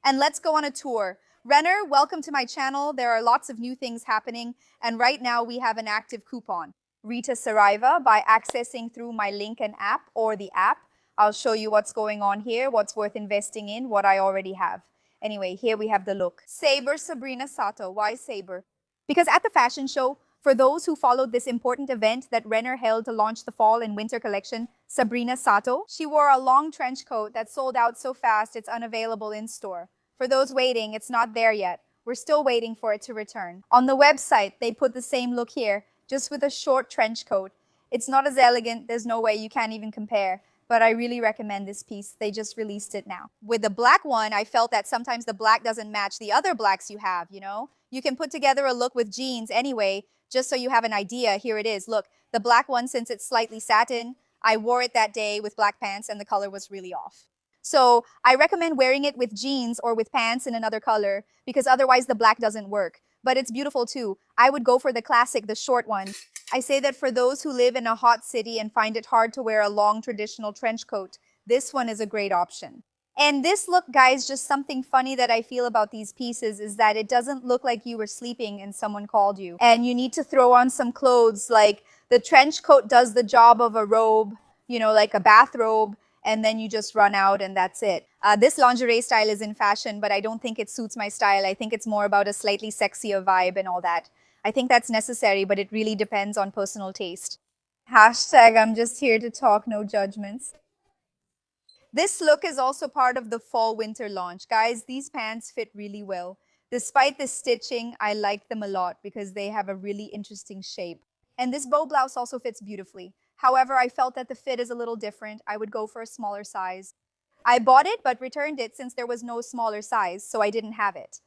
and let's go on a tour. Renner, welcome to my channel. There are lots of new things happening, and right now we have an active coupon. RITASARAIVA by accessing through my link and app or the app. I'll show you what's going on here, what's worth investing in, what I already have. Anyway, here we have the look. Saber Sabrina Sato. Why Saber? Because at the fashion show, for those who followed this important event that Renner held to launch the fall and winter collection, Sabrina Sato, she wore a long trench coat that sold out so fast it's unavailable in store. For those waiting, it's not there yet. We're still waiting for it to return. On the website, they put the same look here, just with a short trench coat. It's not as elegant, there's no way you can't even compare. But I really recommend this piece. They just released it now. With the black one, I felt that sometimes the black doesn't match the other blacks you have, you know? You can put together a look with jeans anyway, just so you have an idea. Here it is. Look, the black one, since it's slightly satin, I wore it that day with black pants and the color was really off. So I recommend wearing it with jeans or with pants in another color because otherwise the black doesn't work. But it's beautiful too. I would go for the classic, the short one. I say that for those who live in a hot city and find it hard to wear a long traditional trench coat, this one is a great option. And this look, guys, just something funny that I feel about these pieces is that it doesn't look like you were sleeping and someone called you. And you need to throw on some clothes, like the trench coat does the job of a robe, you know, like a bathrobe, and then you just run out and that's it. This lingerie style is in fashion, but I don't think it suits my style. I think it's more about a slightly sexier vibe and all that. I think that's necessary, but it really depends on personal taste. Hashtag I'm just here to talk, no judgments. This look is also part of the fall-winter launch. Guys, these pants fit really well. Despite the stitching, I like them a lot because they have a really interesting shape. And this bow blouse also fits beautifully. However, I felt that the fit is a little different. I would go for a smaller size. I bought it but returned it since there was no smaller size, so I didn't have it.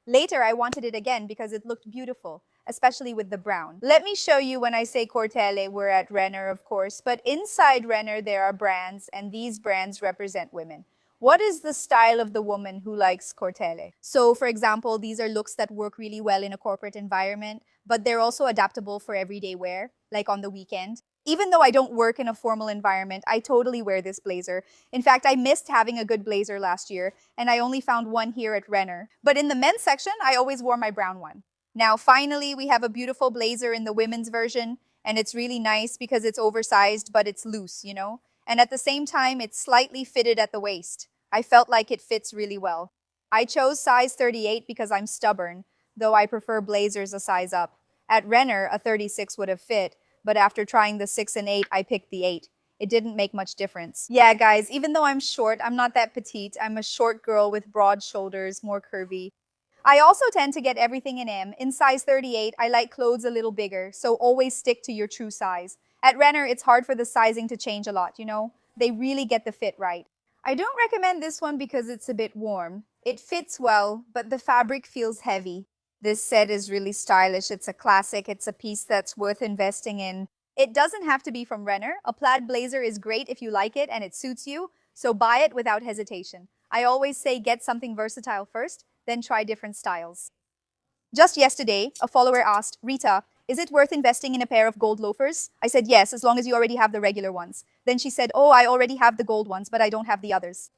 Later, I wanted it again because it looked beautiful, especially with the brown. Let me show you when I say Cortele, we're at Renner, of course, but inside Renner, there are brands, and these brands represent women. What is the style of the woman who likes Cortele? So, for example, these are looks that work really well in a corporate environment, but they're also adaptable for everyday wear, like on the weekend. Even though I don't work in a formal environment, I totally wear this blazer. In fact, I missed having a good blazer last year, and I only found one here at Renner. But in the men's section, I always wore my brown one. Now, finally, we have a beautiful blazer in the women's version, and it's really nice because it's oversized, but it's loose, you know? And at the same time, it's slightly fitted at the waist. I felt like it fits really well. I chose size 38 because I'm stubborn, though I prefer blazers a size up. At Renner, a 36 would have fit, but after trying the 6 and 8, I picked the 8. It didn't make much difference. Yeah, guys, even though I'm short, I'm not that petite. I'm a short girl with broad shoulders, more curvy. I also tend to get everything in M. In size 38, I like clothes a little bigger, so always stick to your true size. At Renner, it's hard for the sizing to change a lot, you know? They really get the fit right. I don't recommend this one because it's a bit warm. It fits well, but the fabric feels heavy. This set is really stylish. It's a classic. It's a piece that's worth investing in. It doesn't have to be from Renner. A plaid blazer is great if you like it and it suits you, so buy it without hesitation. I always say get something versatile first, then try different styles. Just yesterday, a follower asked, Rita, is it worth investing in a pair of gold loafers? I said yes, as long as you already have the regular ones. Then she said, oh, I already have the gold ones, but I don't have the others.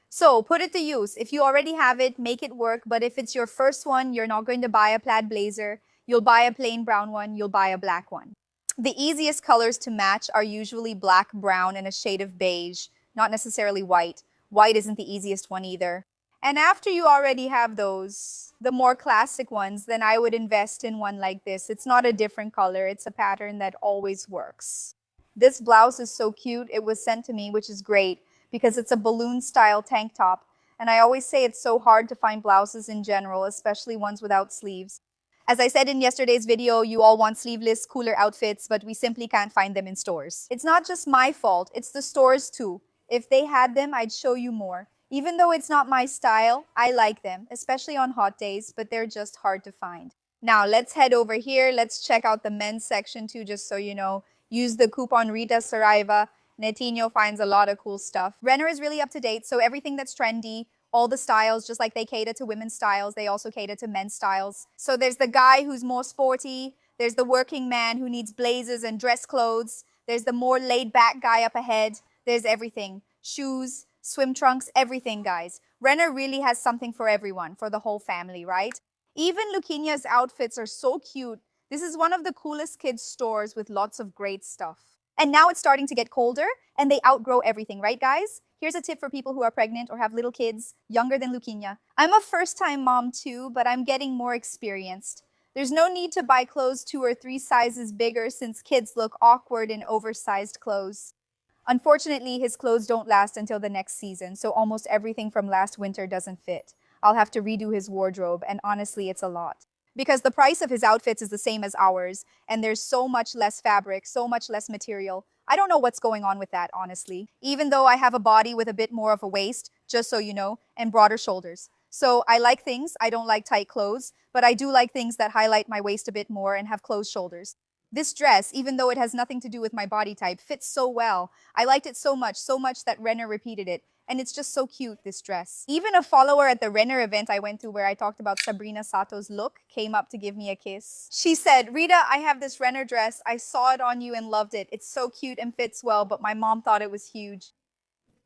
So put it to use. If you already have it, make it work. But if it's your first one, you're not going to buy a plaid blazer. You'll buy a plain brown one. You'll buy a black one. The easiest colors to match are usually black, brown, and a shade of beige, not necessarily white. White isn't the easiest one either. And after you already have those, the more classic ones, then I would invest in one like this. It's not a different color. It's a pattern that always works. This blouse is so cute. It was sent to me, which is great, because it's a balloon-style tank top, and I always say it's so hard to find blouses in general, especially ones without sleeves. As I said in yesterday's video, you all want sleeveless, cooler outfits, but we simply can't find them in stores. It's not just my fault, it's the stores too. If they had them, I'd show you more. Even though it's not my style, I like them, especially on hot days, but they're just hard to find. Now, let's head over here. Let's check out the men's section too, just so you know. Use the coupon RITASARAIVA. Netinho finds a lot of cool stuff. Renner is really up to date, so everything that's trendy, all the styles, just like they cater to women's styles, they also cater to men's styles. So there's the guy who's more sporty, there's the working man who needs blazers and dress clothes, there's the more laid-back guy up ahead, there's everything. Shoes, swim trunks, everything, guys. Renner really has something for everyone, for the whole family, right? Even Luquinha's outfits are so cute. This is one of the coolest kids' stores with lots of great stuff. And now it's starting to get colder, and they outgrow everything, right, guys? Here's a tip for people who are pregnant or have little kids younger than Luquinha. I'm a first-time mom too, but I'm getting more experienced. There's no need to buy clothes 2 or 3 sizes bigger since kids look awkward in oversized clothes. Unfortunately, his clothes don't last until the next season, so almost everything from last winter doesn't fit. I'll have to redo his wardrobe, and honestly, it's a lot. Because the price of his outfits is the same as ours, and there's so much less fabric, so much less material. I don't know what's going on with that, honestly. Even though I have a body with a bit more of a waist, just so you know, and broader shoulders. So I like things, I don't like tight clothes, but I do like things that highlight my waist a bit more and have closed shoulders. This dress, even though it has nothing to do with my body type, fits so well. I liked it so much that Renner repeated it. And it's just so cute, this dress. Even a follower at the Renner event I went to where I talked about Sabrina Sato's look came up to give me a kiss. She said, "Rita, I have this Renner dress. I saw it on you and loved it. It's so cute and fits well, but my mom thought it was huge."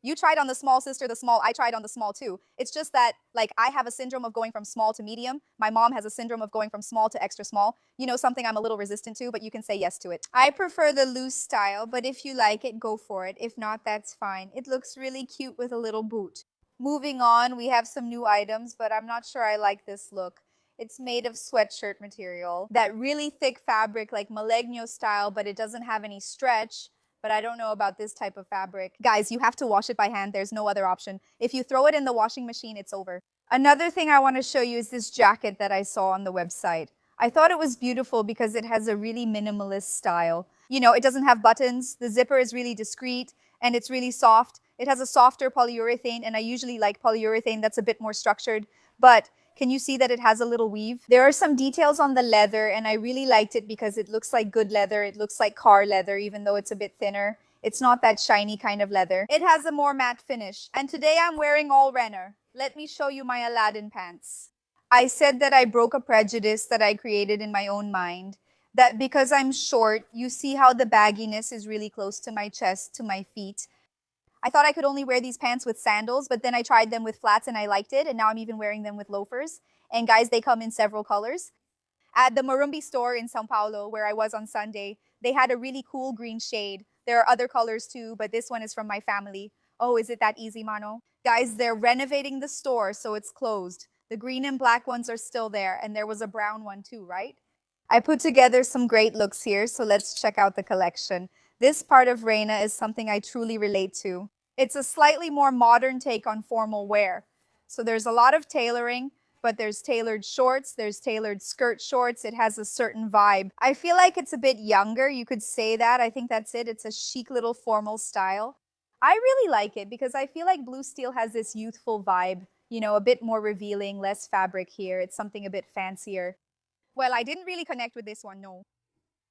You tried on the small, sister, the small. I tried on the small too. It's just that, like, I have a syndrome of going from small to medium. My mom has a syndrome of going from small to extra small. You know, something I'm a little resistant to, but you can say yes to it. I prefer the loose style, but if you like it, go for it. If not, that's fine. It looks really cute with a little boot. Moving on, we have some new items, but I'm not sure I like this look. It's made of sweatshirt material. That really thick fabric, like Malegno style, but it doesn't have any stretch. But I don't know about this type of fabric. Guys, you have to wash it by hand. There's no other option. If you throw it in the washing machine, it's over. Another thing I want to show you is this jacket that I saw on the website. I thought it was beautiful because it has a really minimalist style. You know, it doesn't have buttons. The zipper is really discreet and it's really soft. It has a softer polyurethane, and I usually like polyurethane that's a bit more structured. But can you see that it has a little weave? There are some details on the leather, and I really liked it because it looks like good leather. It looks like car leather, even though it's a bit thinner. It's not that shiny kind of leather. It has a more matte finish. And today I'm wearing all Renner. Let me show you my Aladdin pants. I said that I broke a prejudice that I created in my own mind. That because I'm short, you see how the bagginess is really close to my chest, to my feet. I thought I could only wear these pants with sandals, but then I tried them with flats and I liked it, and now I'm even wearing them with loafers. And guys, they come in several colors. At the Marumbi store in Sao Paulo, where I was on Sunday, they had a really cool green shade. There are other colors too, but this one is from my family. Oh, is it that easy, Mano? Guys, they're renovating the store, so it's closed. The green and black ones are still there, and there was a brown one too, right? I put together some great looks here, so let's check out the collection. This part of Reina is something I truly relate to. It's a slightly more modern take on formal wear. So there's a lot of tailoring, but there's tailored shorts, there's tailored skirt shorts. It has a certain vibe. I feel like it's a bit younger. You could say that. I think that's it. It's a chic little formal style. I really like it because I feel like Blue Steel has this youthful vibe, you know, a bit more revealing, less fabric here. It's something a bit fancier. Well, I didn't really connect with this one, no.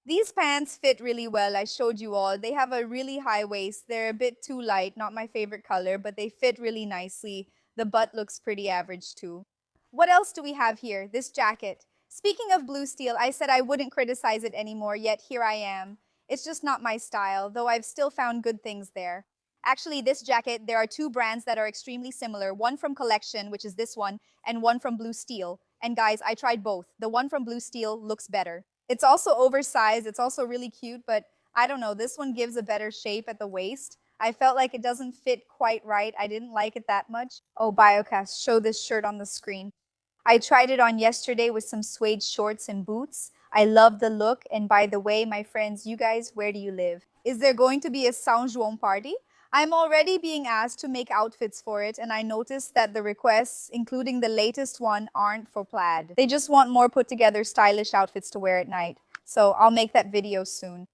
These pants fit really well. I showed you all. They have a really high waist. They're a bit too light, not my favorite color, but they fit really nicely. The butt looks pretty average too. What else do we have here? This jacket. Speaking of Blue Steel, I said I wouldn't criticize it anymore, yet here I am. It's just not my style, though I've still found good things there. Actually, this jacket, there are two brands that are extremely similar. One from Collection, which is this one, and one from Blue Steel. And guys, I tried both. The one from Blue Steel looks better. It's also oversized. It's also really cute, but I don't know. This one gives a better shape at the waist. I felt like it doesn't fit quite right. I didn't like it that much. Oh, Biocast, show this shirt on the screen. I tried it on yesterday with some suede shorts and boots. I love the look. And by the way, my friends, you guys, where do you live? Is there going to be a São João party? I'm already being asked to make outfits for it, and I noticed that the requests, including the latest one, aren't for plaid. They just want more put together stylish outfits to wear at night. So I'll make that video soon.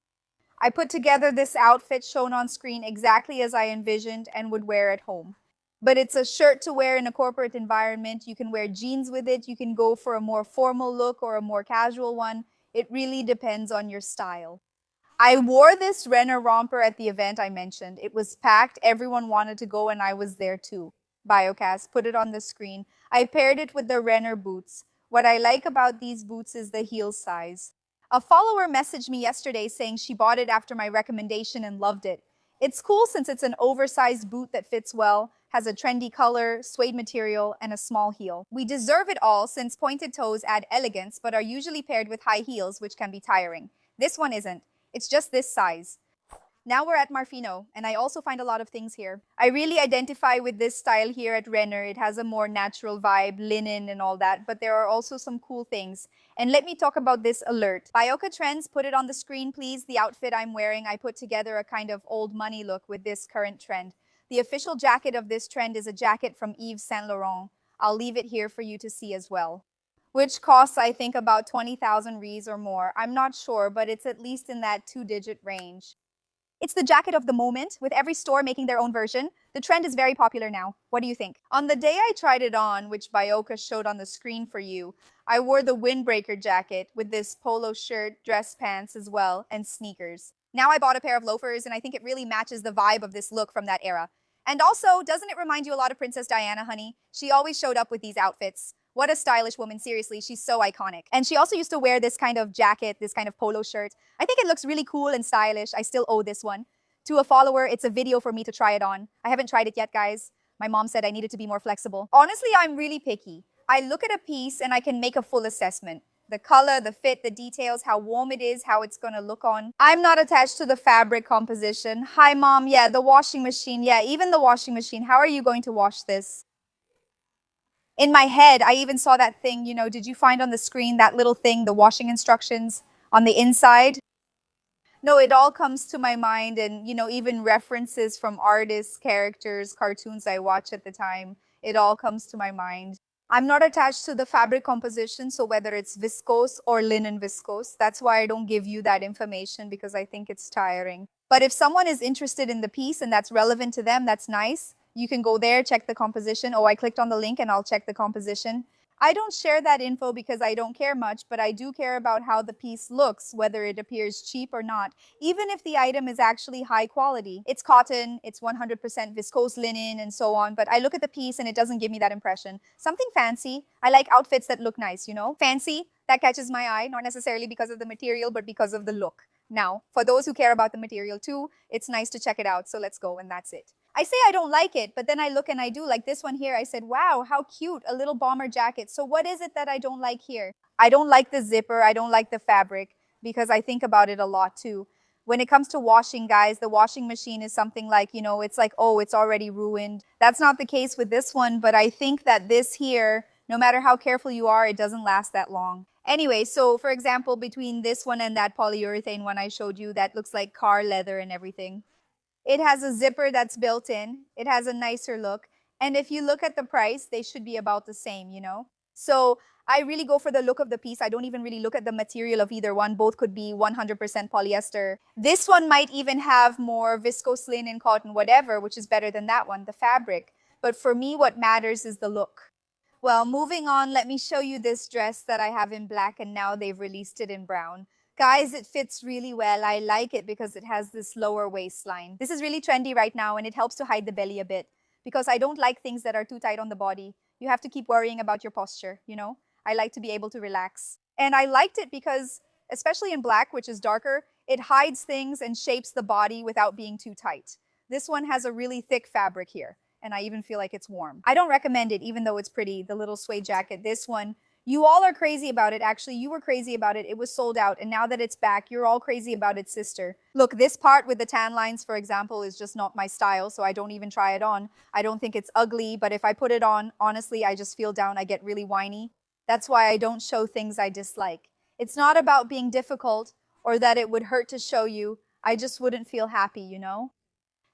I put together this outfit shown on screen exactly as I envisioned and would wear at home. But it's a shirt to wear in a corporate environment. You can wear jeans with it. You can go for a more formal look or a more casual one. It really depends on your style. I wore this Renner romper at the event I mentioned. It was packed. Everyone wanted to go and I was there too. Biocast, put it on the screen. I paired it with the Renner boots. What I like about these boots is the heel size. A follower messaged me yesterday saying she bought it after my recommendation and loved it. It's cool since it's an oversized boot that fits well, has a trendy color, suede material, and a small heel. We deserve it all since pointed toes add elegance but are usually paired with high heels, which can be tiring. This one isn't. It's just this size. Now we're at Marfino, and I also find a lot of things here. I really identify with this style here at Renner. It has a more natural vibe, linen and all that, but there are also some cool things. And let me talk about this alert. Bioka Trends, put it on the screen, please. The outfit I'm wearing, I put together a kind of old money look with this current trend. The official jacket of this trend is a jacket from Yves Saint Laurent. I'll leave it here for you to see as well. Which costs, I think, about 20,000 Ries or more. I'm not sure, but it's at least in that two-digit range. It's the jacket of the moment, with every store making their own version. The trend is very popular now. What do you think? On the day I tried it on, which Bioka showed on the screen for you, I wore the windbreaker jacket with this polo shirt, dress pants as well, and sneakers. Now I bought a pair of loafers, and I think it really matches the vibe of this look from that era. And also, doesn't it remind you a lot of Princess Diana, honey? She always showed up with these outfits. What a stylish woman, seriously, she's so iconic. And she also used to wear this kind of jacket, this kind of polo shirt. I think it looks really cool and stylish. I still owe this one. To a follower, it's a video for me to try it on. I haven't tried it yet, guys. My mom said I needed to be more flexible. Honestly, I'm really picky. I look at a piece and I can make a full assessment. The color, the fit, the details, how warm it is, how it's gonna look on. I'm not attached to the fabric composition. Hi, Mom. Yeah, the washing machine. Yeah, even the washing machine. How are you going to wash this? In my head, I even saw that thing, did you find on the screen that little thing, the washing instructions on the inside? No, it all comes to my mind and, even references from artists, characters, cartoons I watch at the time. It all comes to my mind. I'm not attached to the fabric composition, so whether it's viscose or linen viscose, that's why I don't give you that information because I think it's tiring. But if someone is interested in the piece and that's relevant to them, that's nice. You can go there, check the composition. Oh, I clicked on the link and I'll check the composition. I don't share that info because I don't care much, but I do care about how the piece looks, whether it appears cheap or not, even if the item is actually high quality. It's cotton, it's 100% viscose linen and so on, but I look at the piece and it doesn't give me that impression. Something fancy. I like outfits that look nice, Fancy, that catches my eye, not necessarily because of the material, but because of the look. Now, for those who care about the material too, it's nice to check it out, so let's go and that's it. I say I don't like it, but then I look and I do. Like this one here, I said, wow, how cute, a little bomber jacket. So what is it that I don't like here? I don't like the zipper, I don't like the fabric, because I think about it a lot too. When it comes to washing, guys, the washing machine is something like, it's like, oh, it's already ruined. That's not the case with this one, but I think that this here, no matter how careful you are, it doesn't last that long. Anyway, so for example, between this one and that polyurethane one I showed you, that looks like car leather and everything. It has a zipper that's built in. It has a nicer look. And if you look at the price, they should be about the same, So I really go for the look of the piece. I don't even really look at the material of either one. Both could be 100% polyester. This one might even have more viscose linen, cotton, whatever, which is better than that one, the fabric. But for me, what matters is the look. Well, moving on, let me show you this dress that I have in black and now they've released it in brown. Guys, it fits really well. I like it because it has this lower waistline. This is really trendy right now and it helps to hide the belly a bit because I don't like things that are too tight on the body. You have to keep worrying about your posture, I like to be able to relax. And I liked it because, especially in black, which is darker, it hides things and shapes the body without being too tight. This one has a really thick fabric here and I even feel like it's warm. I don't recommend it even though it's pretty, the little suede jacket. This one, you all are crazy about it. Actually, you were crazy about it. It was sold out. And now that it's back, you're all crazy about it, sister. Look, this part with the tan lines, for example, is just not my style. So I don't even try it on. I don't think it's ugly. But if I put it on, honestly, I just feel down. I get really whiny. That's why I don't show things I dislike. It's not about being difficult or that it would hurt to show you. I just wouldn't feel happy,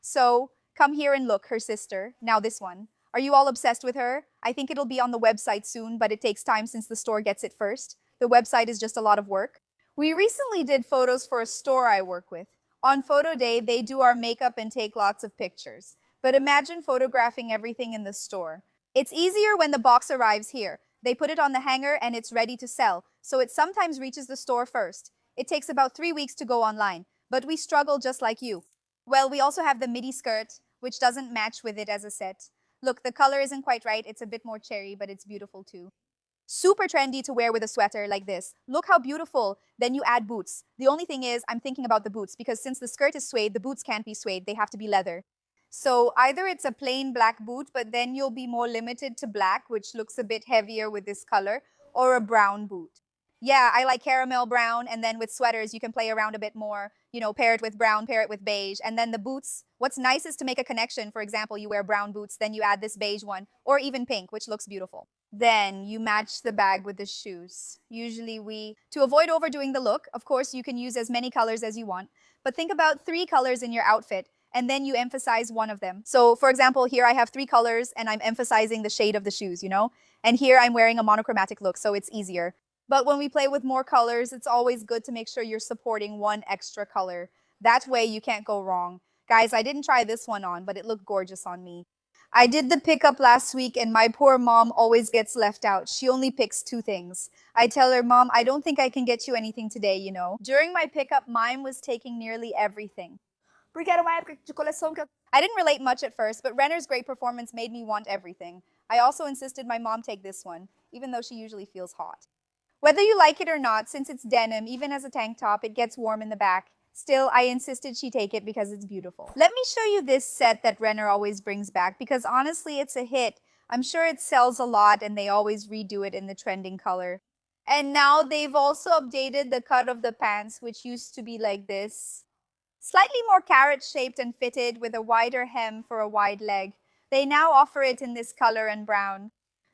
So come here and look, her sister. Now this one. Are you all obsessed with her? I think it'll be on the website soon, but it takes time since the store gets it first. The website is just a lot of work. We recently did photos for a store I work with. On photo day, they do our makeup and take lots of pictures. But imagine photographing everything in the store. It's easier when the box arrives here. They put it on the hanger and it's ready to sell, so it sometimes reaches the store first. It takes about 3 weeks to go online, but we struggle just like you. Well, we also have the midi skirt, which doesn't match with it as a set. Look, the color isn't quite right. It's a bit more cherry, but it's beautiful too. Super trendy to wear with a sweater like this. Look how beautiful. Then you add boots. The only thing is, I'm thinking about the boots because since the skirt is suede, the boots can't be suede. They have to be leather. So either it's a plain black boot, but then you'll be more limited to black, which looks a bit heavier with this color, or a brown boot. Yeah, I like caramel brown, and then with sweaters, you can play around a bit more, pair it with brown, pair it with beige. And then the boots, what's nice is to make a connection. For example, you wear brown boots, then you add this beige one, or even pink, which looks beautiful. Then you match the bag with the shoes. Usually to avoid overdoing the look, of course, you can use as many colors as you want, but think about 3 colors in your outfit, and then you emphasize one of them. So for example, here I have 3 colors and I'm emphasizing the shade of the shoes, And here I'm wearing a monochromatic look, so it's easier. But when we play with more colors, it's always good to make sure you're supporting one extra color. That way you can't go wrong. Guys, I didn't try this one on, but it looked gorgeous on me. I did the pickup last week and my poor mom always gets left out. She only picks 2 things. I tell her, Mom, I don't think I can get you anything today. During my pickup, Mime was taking nearly everything. Porque era uma época de coleção que I didn't relate much at first, but Renner's great performance made me want everything. I also insisted my mom take this one, even though she usually feels hot. Whether you like it or not, since it's denim, even as a tank top, it gets warm in the back. Still, I insisted she take it because it's beautiful. Let me show you this set that Renner always brings back because honestly, it's a hit. I'm sure it sells a lot and they always redo it in the trending color. And now they've also updated the cut of the pants, which used to be like this. Slightly more carrot-shaped and fitted with a wider hem for a wide leg. They now offer it in this color and brown.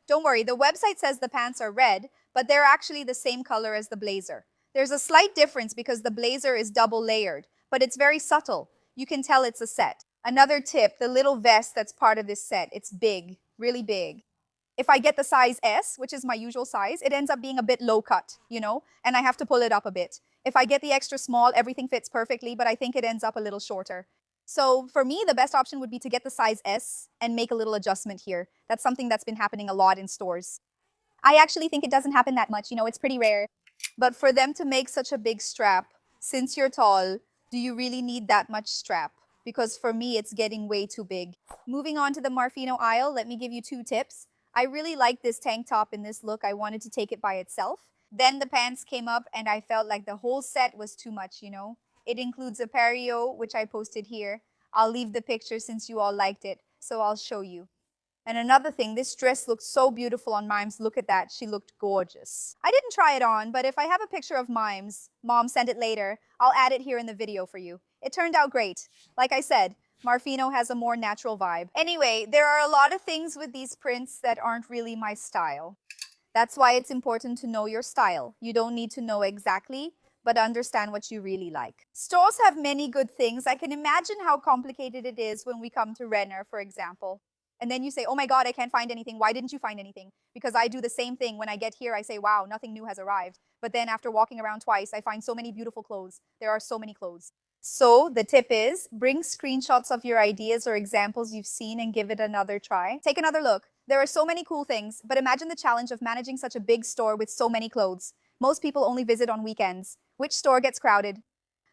Don't worry, the website says the pants are red, but they're actually the same color as the blazer. There's a slight difference because the blazer is double layered, but it's very subtle. You can tell it's a set. Another tip, the little vest that's part of this set, it's big, really big. If I get the size S, which is my usual size, it ends up being a bit low cut, and I have to pull it up a bit. If I get the extra small, everything fits perfectly, but I think it ends up a little shorter. So for me, the best option would be to get the size S and make a little adjustment here. That's something that's been happening a lot in stores. I actually think it doesn't happen that much, it's pretty rare. But for them to make such a big strap, since you're tall, do you really need that much strap? Because for me, it's getting way too big. Moving on to the Marfino aisle, let me give you 2 tips. I really like this tank top in this look. I wanted to take it by itself. Then the pants came up and I felt like the whole set was too much, It includes a pareo, which I posted here. I'll leave the picture since you all liked it, so I'll show you. And another thing, this dress looked so beautiful on Mimes. Look at that, she looked gorgeous. I didn't try it on, but if I have a picture of Mimes, Mom, send it later, I'll add it here in the video for you. It turned out great. Like I said, Marfino has a more natural vibe. Anyway, there are a lot of things with these prints that aren't really my style. That's why it's important to know your style. You don't need to know exactly, but understand what you really like. Stores have many good things. I can imagine how complicated it is when we come to Renner, for example. And then you say, oh my God, I can't find anything. Why didn't you find anything? Because I do the same thing. When I get here, I say, wow, nothing new has arrived. But then after walking around twice, I find so many beautiful clothes. There are so many clothes. So the tip is, bring screenshots of your ideas or examples you've seen and give it another try. Take another look. There are so many cool things, but imagine the challenge of managing such a big store with so many clothes. Most people only visit on weekends. Which store gets crowded?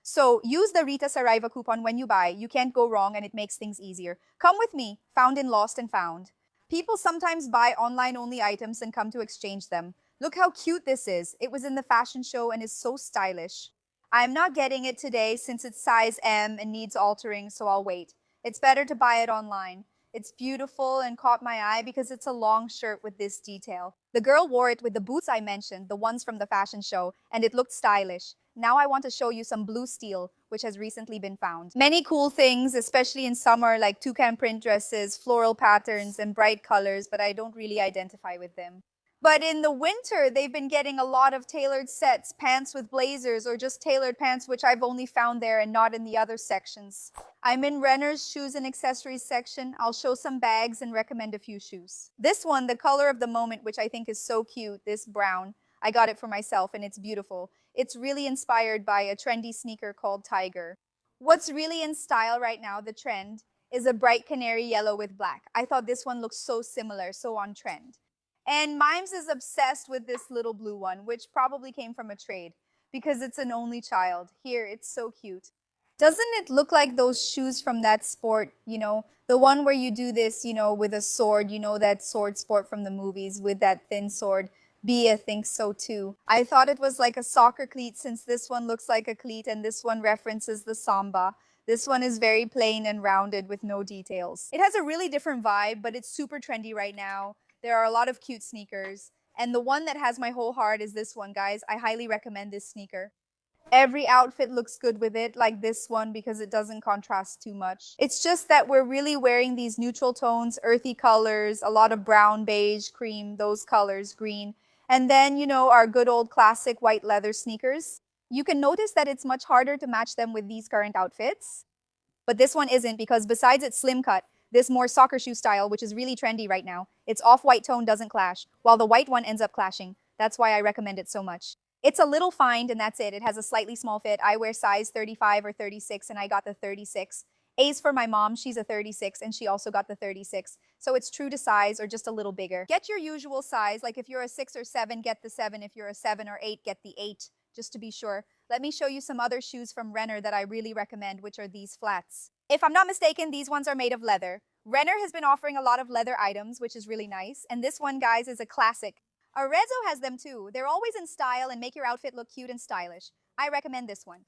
So use the RITASARAIVA coupon when you buy. You can't go wrong and it makes things easier. Come with me, found in Lost and Found. People sometimes buy online-only items and come to exchange them. Look how cute this is. It was in the fashion show and is so stylish. I'm not getting it today since it's size M and needs altering, so I'll wait. It's better to buy it online. It's beautiful and caught my eye because it's a long shirt with this detail. The girl wore it with the boots I mentioned, the ones from the fashion show, and it looked stylish. Now I want to show you some blue steel, which has recently been found. Many cool things, especially in summer, like toucan print dresses, floral patterns, and bright colors, but I don't really identify with them. But in the winter, they've been getting a lot of tailored sets, pants with blazers, or just tailored pants, which I've only found there and not in the other sections. I'm in Renner's shoes and accessories section. I'll show some bags and recommend a few shoes. This one, the color of the moment, which I think is so cute, this brown, I got it for myself and it's beautiful. It's really inspired by a trendy sneaker called Tiger. What's really in style right now, the trend, is a bright canary yellow with black. I thought this one looked so similar, so on trend. And Mimes is obsessed with this little blue one, which probably came from a trade because it's an only child. Here, it's so cute. Doesn't it look like those shoes from that sport, the one where you do this, with a sword, that sword sport from the movies with that thin sword? Bia thinks so too. I thought it was like a soccer cleat since this one looks like a cleat and this one references the samba. This one is very plain and rounded with no details. It has a really different vibe, but it's super trendy right now. There are a lot of cute sneakers. And the one that has my whole heart is this one, guys. I highly recommend this sneaker. Every outfit looks good with it, like this one, because it doesn't contrast too much. It's just that we're really wearing these neutral tones, earthy colors, a lot of brown, beige, cream, those colors, green. And then, our good old classic white leather sneakers. You can notice that it's much harder to match them with these current outfits. But this one isn't, because besides its slim cut, this more soccer shoe style, which is really trendy right now, its off-white tone doesn't clash, while the white one ends up clashing. That's why I recommend it so much. It's a little find, and that's it. It has a slightly small fit. I wear size 35 or 36, and I got the 36. A's for my mom. She's a 36, and she also got the 36. So it's true to size, or just a little bigger. Get your usual size. Like if you're a 6 or 7, get the 7. If you're a 7 or 8, get the 8, just to be sure. Let me show you some other shoes from Renner that I really recommend, which are these flats. If I'm not mistaken, these ones are made of leather. Renner has been offering a lot of leather items, which is really nice. And this one, guys, is a classic. Arezzo has them too. They're always in style and make your outfit look cute and stylish. I recommend this one.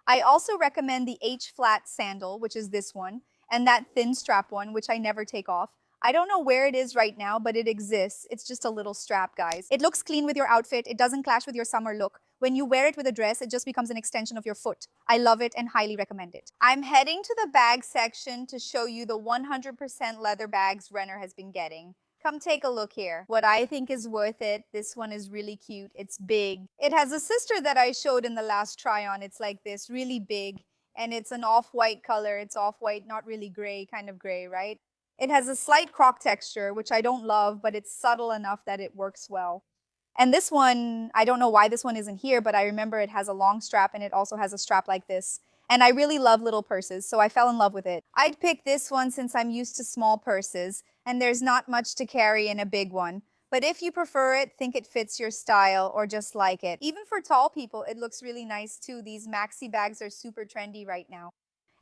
I also recommend the H-flat sandal, which is this one, and that thin strap one, which I never take off. I don't know where it is right now, but it exists. It's just a little strap, guys. It looks clean with your outfit. It doesn't clash with your summer look. When you wear it with a dress, it just becomes an extension of your foot. I love it and highly recommend it. I'm heading to the bag section to show you the 100% leather bags Renner has been getting. Come take a look here. What I think is worth it, this one is really cute. It's big. It has a sister that I showed in the last try-on. It's like this, really big. And it's an off-white color. It's off-white, not really gray, kind of gray, right? It has a slight croc texture, which I don't love, but it's subtle enough that it works well. And this one, I don't know why this one isn't here, but I remember it has a long strap and it also has a strap like this. And I really love little purses, so I fell in love with it. I'd pick this one since I'm used to small purses, and there's not much to carry in a big one. But if you prefer it, think it fits your style, or just like it. Even for tall people, it looks really nice too. These maxi bags are super trendy right now.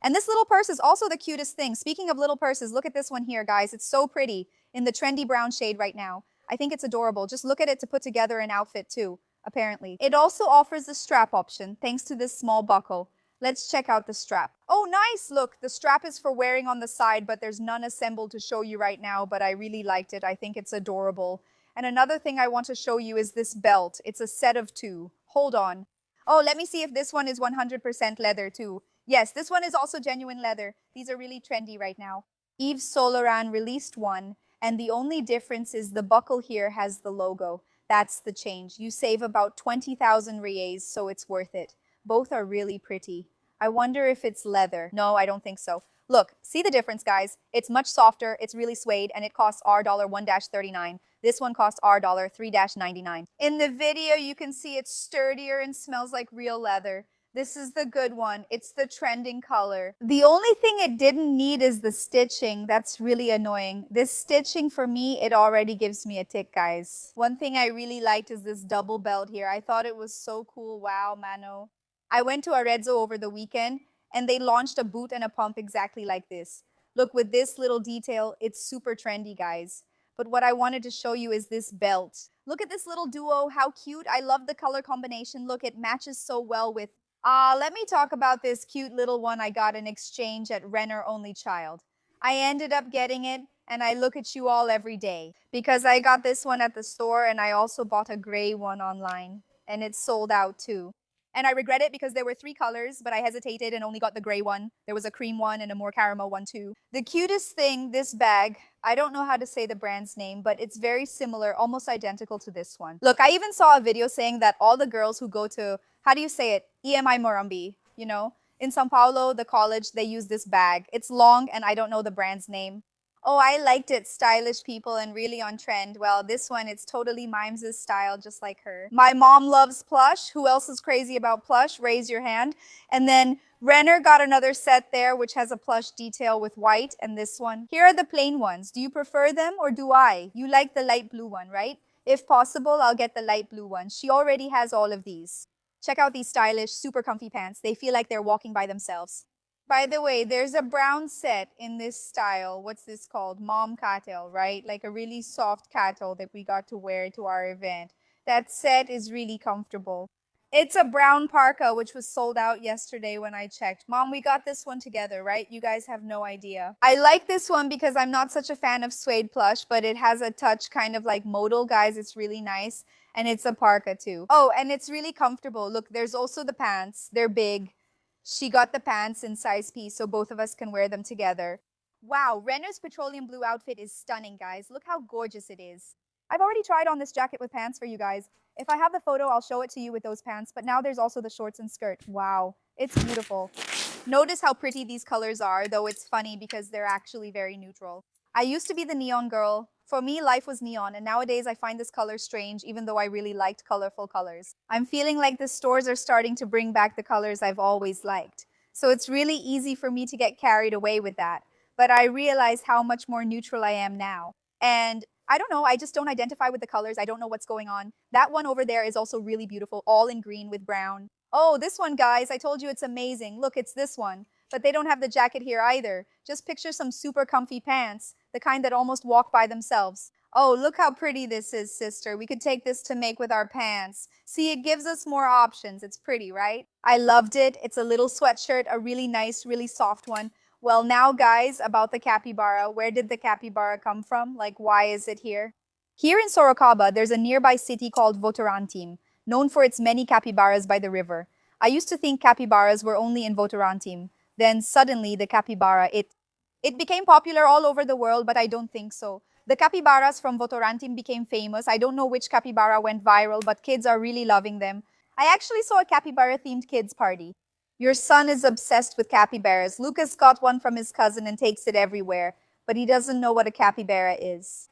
And this little purse is also the cutest thing. Speaking of little purses, look at this one here, guys. It's so pretty in the trendy brown shade right now. I think it's adorable. Just look at it to put together an outfit too, apparently. It also offers a strap option thanks to this small buckle. Let's check out the strap. Oh, nice! Look, the strap is for wearing on the side, but there's none assembled to show you right now, but I really liked it. I think it's adorable. And another thing I want to show you is this belt. It's a set of 2. Hold on. Oh, let me see if this one is 100% leather too. Yes, this one is also genuine leather. These are really trendy right now. Yves Saint Laurent released one, and the only difference is the buckle here has the logo. That's the change. You save about 20,000 reais, so it's worth it. Both are really pretty. I wonder if it's leather. No, I don't think so. Look, see the difference, guys? It's much softer, it's really suede, and it costs R$ 1-39. This one costs R$ 3-99. In the video, you can see it's sturdier and smells like real leather. This is the good one. It's the trending color. The only thing it didn't need is the stitching. That's really annoying. This stitching, for me, it already gives me a tick, guys. One thing I really liked is this double belt here. I thought it was so cool. Wow, mano. I went to Arezzo over the weekend, and they launched a boot and a pump exactly like this. Look, with this little detail, it's super trendy, guys. But what I wanted to show you is this belt. Look at this little duo. How cute. I love the color combination. Look, it matches so well with... let me talk about this cute little one I got in exchange at Renner Only Child. I ended up getting it, and I look at you all every day. Because I got this one at the store, and I also bought a gray one online. And it's sold out too. And I regret it because there were 3 colors, but I hesitated and only got the gray one. There was a cream one and a more caramel one too. The cutest thing, this bag, I don't know how to say the brand's name, but it's very similar, almost identical to this one. Look, I even saw a video saying that all the girls who go to, how do you say it? EMI Morambi, in Sao Paulo, the college, they use this bag. It's long and I don't know the brand's name. Oh, I liked it. Stylish people and really on trend. Well, this one, it's totally Mimes' style, just like her. My mom loves plush. Who else is crazy about plush? Raise your hand. And then Renner got another set there, which has a plush detail with white, and this one. Here are the plain ones. Do you prefer them or do I? You like the light blue one, right? If possible, I'll get the light blue one. She already has all of these. Check out these stylish, super comfy pants. They feel like they're walking by themselves. By the way, there's a brown set in this style. What's this called? Mom cattle, right? Like a really soft cattle that we got to wear to our event. That set is really comfortable. It's a brown parka, which was sold out yesterday when I checked. Mom, we got this one together, right? You guys have no idea. I like this one because I'm not such a fan of suede plush, but it has a touch kind of like modal, guys. It's really nice. And it's a parka too. Oh, and it's really comfortable. Look, there's also the pants. They're big. She got the pants in size P, so both of us can wear them together. Wow, Renner's petroleum blue outfit is stunning, guys. Look how gorgeous it is. I've already tried on this jacket with pants for you guys. If I have the photo, I'll show it to you with those pants, but now there's also the shorts and skirt. Wow, it's beautiful. Notice how pretty these colors are, though it's funny because they're actually very neutral. I used to be the neon girl. For me, life was neon, and nowadays I find this color strange, even though I really liked colorful colors. I'm feeling like the stores are starting to bring back the colors I've always liked. So it's really easy for me to get carried away with that. But I realize how much more neutral I am now. And I don't know, I just don't identify with the colors. I don't know what's going on. That one over there is also really beautiful, all in green with brown. Oh, this one, guys, I told you it's amazing. Look, it's this one. But they don't have the jacket here either. Just picture some super comfy pants, the kind that almost walk by themselves. Oh, look how pretty this is, sister. We could take this to make with our pants. See, it gives us more options. It's pretty, right? I loved it. It's a little sweatshirt, a really nice, really soft one. Well, now, guys, about the capybara. Where did the capybara come from? Like, why is it here? Here in Sorocaba, there's a nearby city called Votorantim, known for its many capybaras by the river. I used to think capybaras were only in Votorantim. Then suddenly the capybara, it became popular all over the world, but I don't think so. The capybaras from Votorantim became famous. I don't know which capybara went viral, but kids are really loving them. I actually saw a capybara-themed kids party. Your son is obsessed with capybaras. Lucas got one from his cousin and takes it everywhere, but he doesn't know what a capybara is.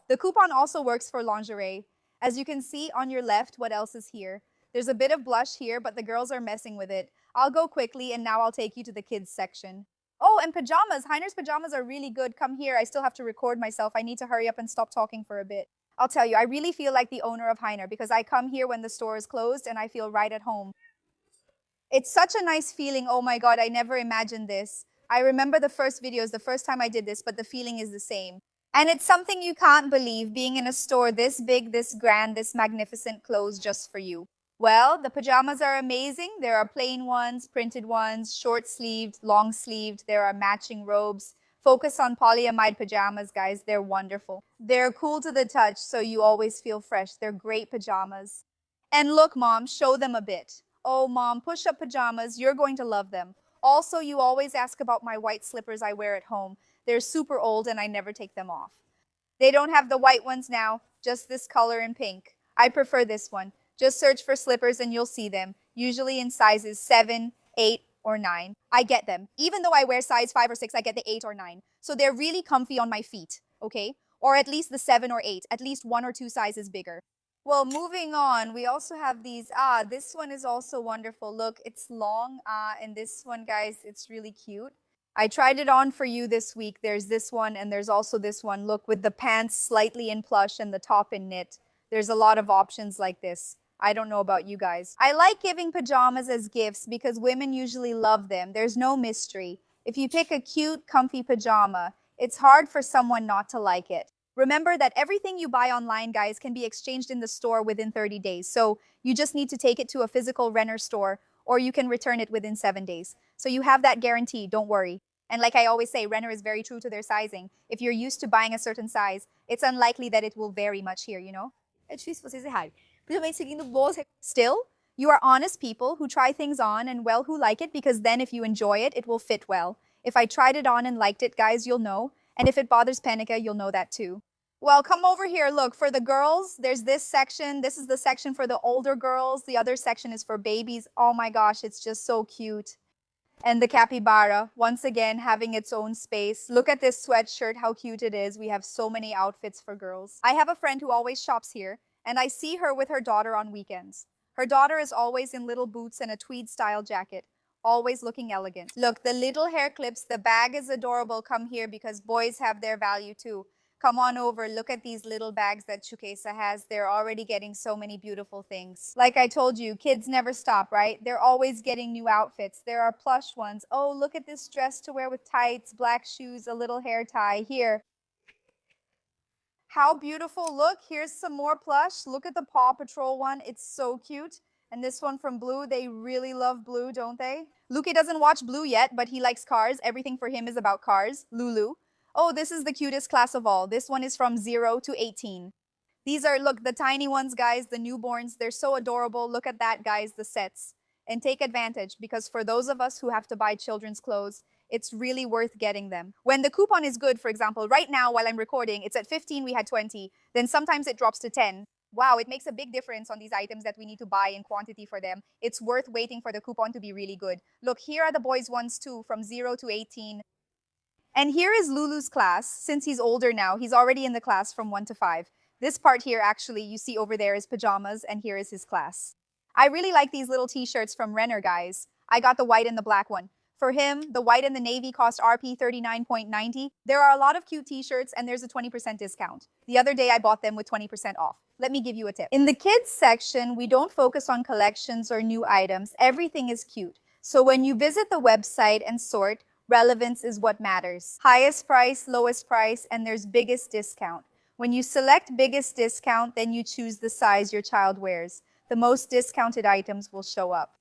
The coupon also works for lingerie. As you can see on your left, what else is here? There's a bit of blush here, but the girls are messing with it. I'll go quickly, and now I'll take you to the kids section. Oh, and pajamas. Heiner's pajamas are really good. Come here. I still have to record myself. I need to hurry up and stop talking for a bit. I'll tell you, I really feel like the owner of Heiner because I come here when the store is closed and I feel right at home. It's such a nice feeling. Oh my God, I never imagined this. I remember the first videos, the first time I did this, but the feeling is the same. And it's something you can't believe, being in a store this big, this grand, this magnificent clothes just for you. Well, the pajamas are amazing. There are plain ones, printed ones, short-sleeved, long-sleeved. There are matching robes. Focus on polyamide pajamas, guys. They're wonderful. They're cool to the touch, so you always feel fresh. They're great pajamas. And look, Mom, show them a bit. Oh, Mom, push-up pajamas. You're going to love them. Also, you always ask about my white slippers I wear at home. They're super old and I never take them off. They don't have the white ones now, just this color in pink. I prefer this one. Just search for slippers and you'll see them, usually in sizes 7, 8, or 9. I get them. Even though I wear size 5 or 6, I get the 8 or 9. So they're really comfy on my feet, okay? Or at least the 7 or 8, at least 1 or 2 sizes bigger. Well, moving on, we also have these. This one is also wonderful. Look, it's long. And this one, guys, it's really cute. I tried it on for you this week. There's this one and there's also this one. Look, with the pants slightly in plush and the top in knit. There's a lot of options like this. I don't know about you guys. I like giving pajamas as gifts because women usually love them. There's no mystery. If you pick a cute, comfy pajama, it's hard for someone not to like it. Remember that everything you buy online, guys, can be exchanged in the store within 30 days. So you just need to take it to a physical Renner store or you can return it within 7 days. So you have that guarantee, don't worry. And like I always say, Renner is very true to their sizing. If you're used to buying a certain size, it's unlikely that it will vary much here, you know? É difícil vocês errarem. Principalmente seguindo boas Still, you are honest people who try things on and well who like it because then if you enjoy it, it will fit well. If I tried it on and liked it, guys, you'll know. And if it bothers Panica, you'll know that too. Well, come over here. Look, for the girls, there's this section. This is the section for the older girls. The other section is for babies. Oh my gosh, it's just so cute. And the capybara, once again, having its own space. Look at this sweatshirt, how cute it is. We have so many outfits for girls. I have a friend who always shops here, and I see her with her daughter on weekends. Her daughter is always in little boots and a tweed-style jacket, always looking elegant. Look, the little hair clips, the bag is adorable. Come here because boys have their value too. Come on over, look at these little bags that Chukesa has. They're already getting so many beautiful things. Like I told you, kids never stop, right? They're always getting new outfits. There are plush ones. Oh, look at this dress to wear with tights, black shoes, a little hair tie. Here. How beautiful. Look, here's some more plush. Look at the Paw Patrol one. It's so cute. And this one from Blue, they really love Blue, don't they? Luke doesn't watch Blue yet, but he likes cars. Everything for him is about cars. Lulu. Oh, this is the cutest class of all. This one is from 0 to 18. These are, look, the tiny ones, guys, the newborns. They're so adorable. Look at that, guys, the sets. And take advantage, because for those of us who have to buy children's clothes, it's really worth getting them. When the coupon is good, for example, right now while I'm recording, it's at 15, we had 20. Then sometimes it drops to 10. Wow, it makes a big difference on these items that we need to buy in quantity for them. It's worth waiting for the coupon to be really good. Look, here are the boys' ones too, from 0 to 18. And here is Lulu's class. Since he's older now, he's already in the class from 1 to 5. This part here, actually, you see over there is Pajamas, and here is his class. I really like these little t-shirts from Renner, guys. I got the white and the black one. For him, the white and the navy cost RP 39.90. There are a lot of cute t-shirts, and there's a 20% discount. The other day, I bought them with 20% off. Let me give you a tip. In the kids section, we don't focus on collections or new items. Everything is cute. So when you visit the website and sort, relevance is what matters. Highest price, lowest price, and there's biggest discount. When you select biggest discount, then you choose the size your child wears. The most discounted items will show up.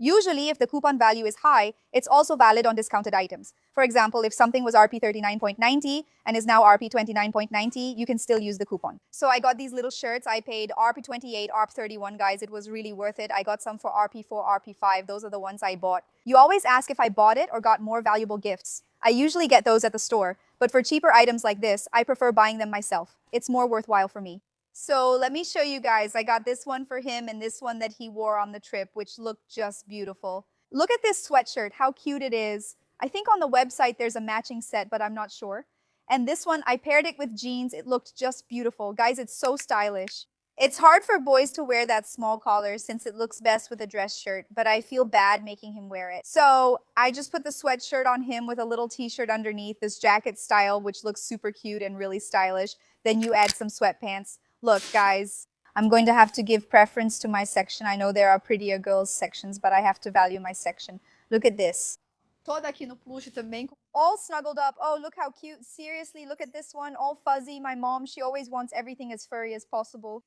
Usually, if the coupon value is high, it's also valid on discounted items. For example, if something was RP 39.90 and is now RP 29.90, you can still use the coupon. So I got these little shirts. I paid RP 28, RP 31, guys. It was really worth it. I got some for RP 4, RP 5. Those are the ones I bought. You always ask if I bought it or got more valuable gifts. I usually get those at the store, but for cheaper items like this, I prefer buying them myself. It's more worthwhile for me. So let me show you guys. I got this one for him and this one that he wore on the trip, which looked just beautiful. Look at this sweatshirt, how cute it is. I think on the website there's a matching set, but I'm not sure. And this one, I paired it with jeans. It looked just beautiful. Guys, it's so stylish. It's hard for boys to wear that small collar since it looks best with a dress shirt, but I feel bad making him wear it. So I just put the sweatshirt on him with a little t-shirt underneath, this jacket style, which looks super cute and really stylish. Then you add some sweatpants. Look, guys, I'm going to have to give preference to my section. I know there are prettier girls sections, but I have to value my section. Look at this. Toda aqui no plush também. All snuggled up. Oh, look how cute. Seriously, look at this one. All fuzzy. My mom, she always wants everything as furry as possible.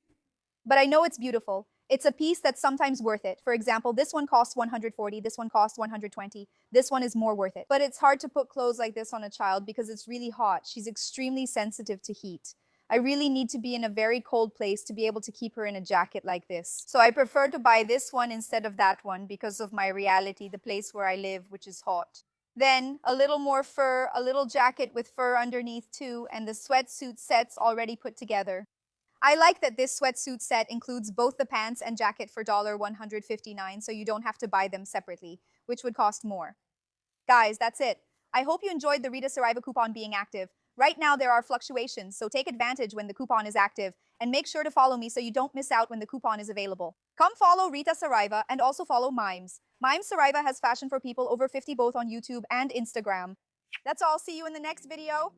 But I know it's beautiful. It's a piece that's sometimes worth it. For example, this one costs 140, this one costs 120. This one is more worth it. But it's hard to put clothes like this on a child because it's really hot. She's extremely sensitive to heat. I really need to be in a very cold place to be able to keep her in a jacket like this. So I prefer to buy this one instead of that one because of my reality, the place where I live, which is hot. Then a little more fur, a little jacket with fur underneath too, and the sweatsuit sets already put together. I like that this sweatsuit set includes both the pants and jacket for $159, so you don't have to buy them separately, which would cost more. Guys, that's it. I hope you enjoyed the RITASARAIVA coupon being active. Right now, there are fluctuations, so take advantage when the coupon is active, and make sure to follow me so you don't miss out when the coupon is available. Come follow RITASARAIVA and also follow Mimes. Mimes Saraiva has fashion for people over 50 both on YouTube and Instagram. That's all. See you in the next video.